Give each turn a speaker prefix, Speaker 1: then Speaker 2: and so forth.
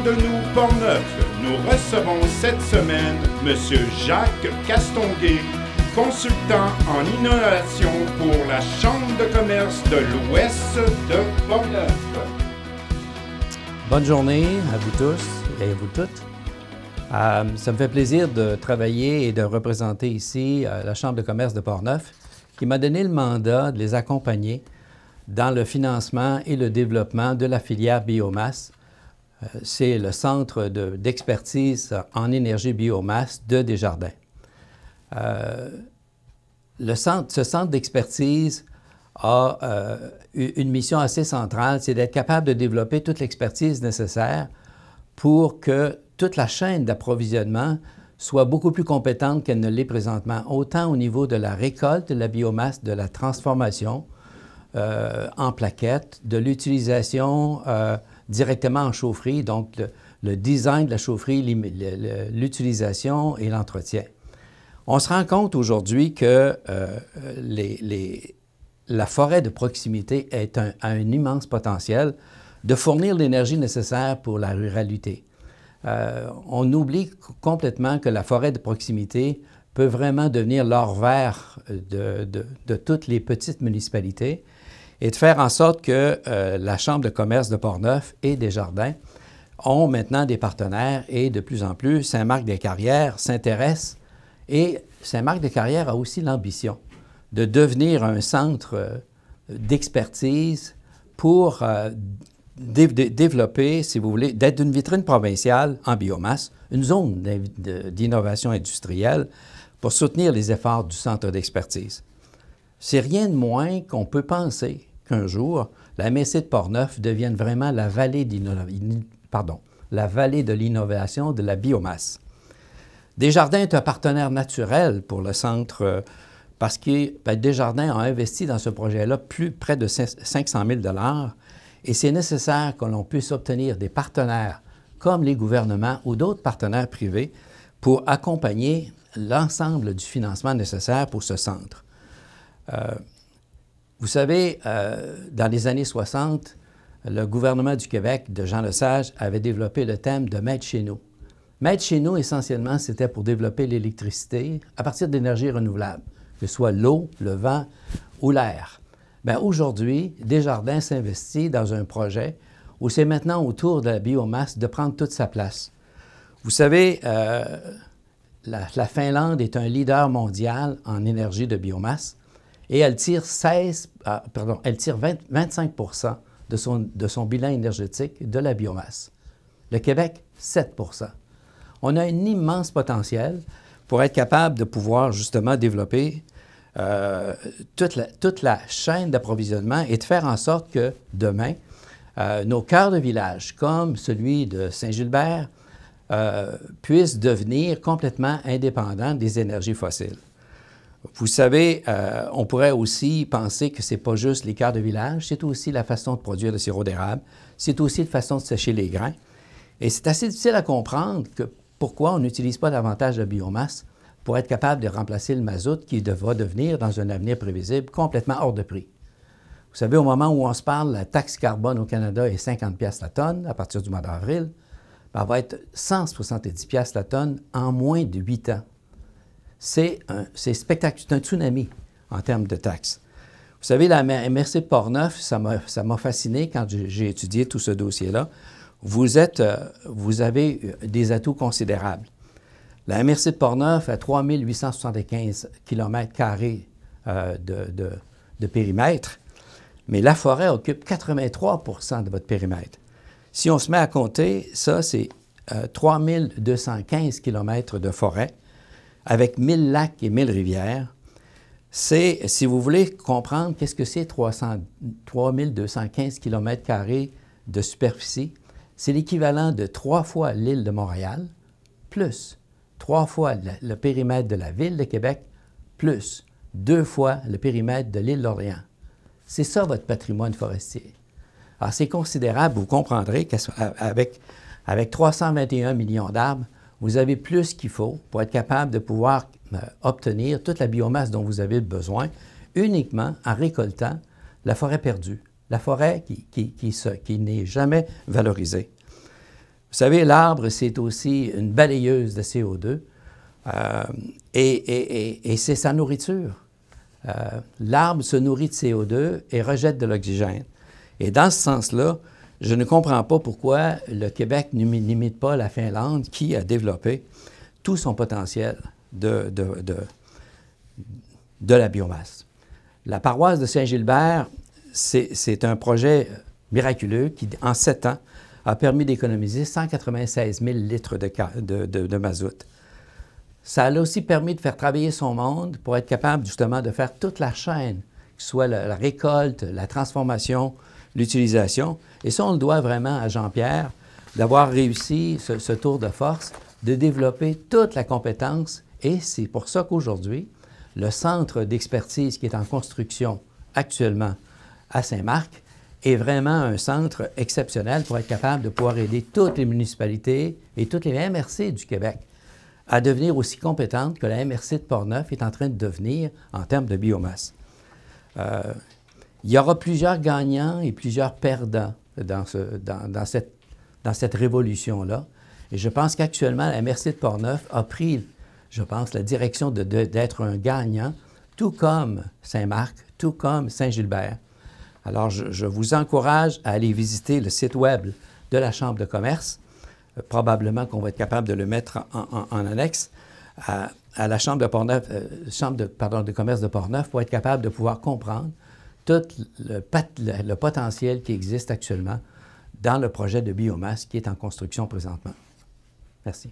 Speaker 1: de nous Portneuf, nous recevons cette semaine M. Jacques Castonguay, consultant en innovation pour la Chambre de commerce de l'Ouest de Portneuf.
Speaker 2: Bonne journée à vous tous et à vous toutes. Ça me fait plaisir de travailler et de représenter ici la Chambre de commerce de Portneuf, qui m'a donné le mandat de les accompagner dans le financement et le développement de la filière biomasse. C'est le centre d'expertise en énergie biomasse de Desjardins. Ce centre d'expertise a une mission assez centrale, c'est d'être capable de développer toute l'expertise nécessaire pour que toute la chaîne d'approvisionnement soit beaucoup plus compétente qu'elle ne l'est présentement, autant au niveau de la récolte de la biomasse, de la transformation en plaquettes, de l'utilisation directement en chaufferie, donc le design de la chaufferie, l'utilisation et l'entretien. On se rend compte aujourd'hui que la forêt de proximité a un immense potentiel de fournir l'énergie nécessaire pour la ruralité. On oublie complètement que la forêt de proximité peut vraiment devenir l'or vert de toutes les petites municipalités et de faire en sorte que la Chambre de commerce de Portneuf et Desjardins ont maintenant des partenaires et de plus en plus, Saint-Marc-des-Carrières s'intéresse et Saint-Marc-des-Carrières a aussi l'ambition de devenir un centre d'expertise pour développer, si vous voulez, d'être une vitrine provinciale en biomasse, une zone d'innovation industrielle pour soutenir les efforts du centre d'expertise. C'est rien de moins qu'on peut penser qu'un jour, la MSC de Portneuf devienne vraiment la vallée de l'innovation de la biomasse. Desjardins est un partenaire naturel pour le centre parce que Desjardins a investi dans ce projet-là près de 500 000 $ et c'est nécessaire que l'on puisse obtenir des partenaires comme les gouvernements ou d'autres partenaires privés pour accompagner l'ensemble du financement nécessaire pour ce centre. Vous savez, dans les années 60, le gouvernement du Québec de Jean Lesage avait développé le thème de Maître chez nous. Maître chez nous, essentiellement, c'était pour développer l'électricité à partir d'énergies renouvelables, que ce soit l'eau, le vent ou l'air. Bien, aujourd'hui, Desjardins s'investit dans un projet où c'est maintenant au tour de la biomasse de prendre toute sa place. Vous savez, la Finlande est un leader mondial en énergie de biomasse et elle tire 25 % de son bilan énergétique de la biomasse. Le Québec, 7 %. On a un immense potentiel pour être capable de pouvoir justement développer toute la chaîne d'approvisionnement et de faire en sorte que demain, nos cœurs de village, comme celui de Saint-Gilbert, puissent devenir complètement indépendants des énergies fossiles. Vous savez, on pourrait aussi penser que ce n'est pas juste les cœurs de village, c'est aussi la façon de produire le sirop d'érable, c'est aussi la façon de sécher les grains. Et c'est assez difficile à comprendre que pourquoi on n'utilise pas davantage de biomasse pour être capable de remplacer le mazout qui devra devenir, dans un avenir prévisible, complètement hors de prix. Vous savez, au moment où on se parle, la taxe carbone au Canada est 50 $ la tonne à partir du mois d'avril. Elle va être 170 $ la tonne en moins de 8 ans. C'est spectaculaire, c'est un tsunami en termes de taxes. Vous savez, la MRC de Portneuf, ça m'a fasciné quand j'ai étudié tout ce dossier-là. Vous avez des atouts considérables. La MRC de Portneuf a 3 875 km² de périmètre, mais la forêt occupe 83 % de votre périmètre. Si on se met à compter, ça, c'est 3 215 km de forêt, avec 1000 lacs et 1000 rivières. C'est, si vous voulez comprendre qu'est-ce que c'est 3 215 km² de superficie, c'est l'équivalent de 3 fois l'île de Montréal, plus 3 fois le périmètre de la ville de Québec, plus 2 fois le périmètre de l'île d'Orléans. C'est ça votre patrimoine forestier. Alors c'est considérable, vous comprendrez qu'avec 321 millions d'arbres, vous avez plus qu'il faut pour être capable de pouvoir obtenir toute la biomasse dont vous avez besoin uniquement en récoltant la forêt perdue, la forêt qui n'est jamais valorisée. Vous savez, l'arbre, c'est aussi une balayeuse de CO2 et c'est sa nourriture. L'arbre se nourrit de CO2 et rejette de l'oxygène. Et dans ce sens-là, je ne comprends pas pourquoi le Québec n'imite pas la Finlande qui a développé tout son potentiel de la biomasse. La paroisse de Saint-Gilbert, c'est un projet miraculeux qui, en 7 ans, a permis d'économiser 196 000 litres de mazout. Ça a aussi permis de faire travailler son monde pour être capable justement de faire toute la chaîne, que ce soit la récolte, la transformation, l'utilisation. Et ça, on le doit vraiment à Jean-Pierre d'avoir réussi ce tour de force, de développer toute la compétence. Et c'est pour ça qu'aujourd'hui, le centre d'expertise qui est en construction actuellement à Saint-Marc est vraiment un centre exceptionnel pour être capable de pouvoir aider toutes les municipalités et toutes les MRC du Québec à devenir aussi compétentes que la MRC de Portneuf est en train de devenir en termes de biomasse. Il y aura plusieurs gagnants et plusieurs perdants dans cette révolution-là. Et je pense qu'actuellement, la MRC de Portneuf a pris, je pense, la direction d'être un gagnant, tout comme Saint-Marc, tout comme Saint-Gilbert. Alors, je vous encourage à aller visiter le site web de la Chambre de commerce. Probablement qu'on va être capable de le mettre en annexe à la Chambre de Portneuf, de commerce de Portneuf pour être capable de pouvoir comprendre tout le potentiel qui existe actuellement dans le projet de biomasse qui est en construction présentement. Merci.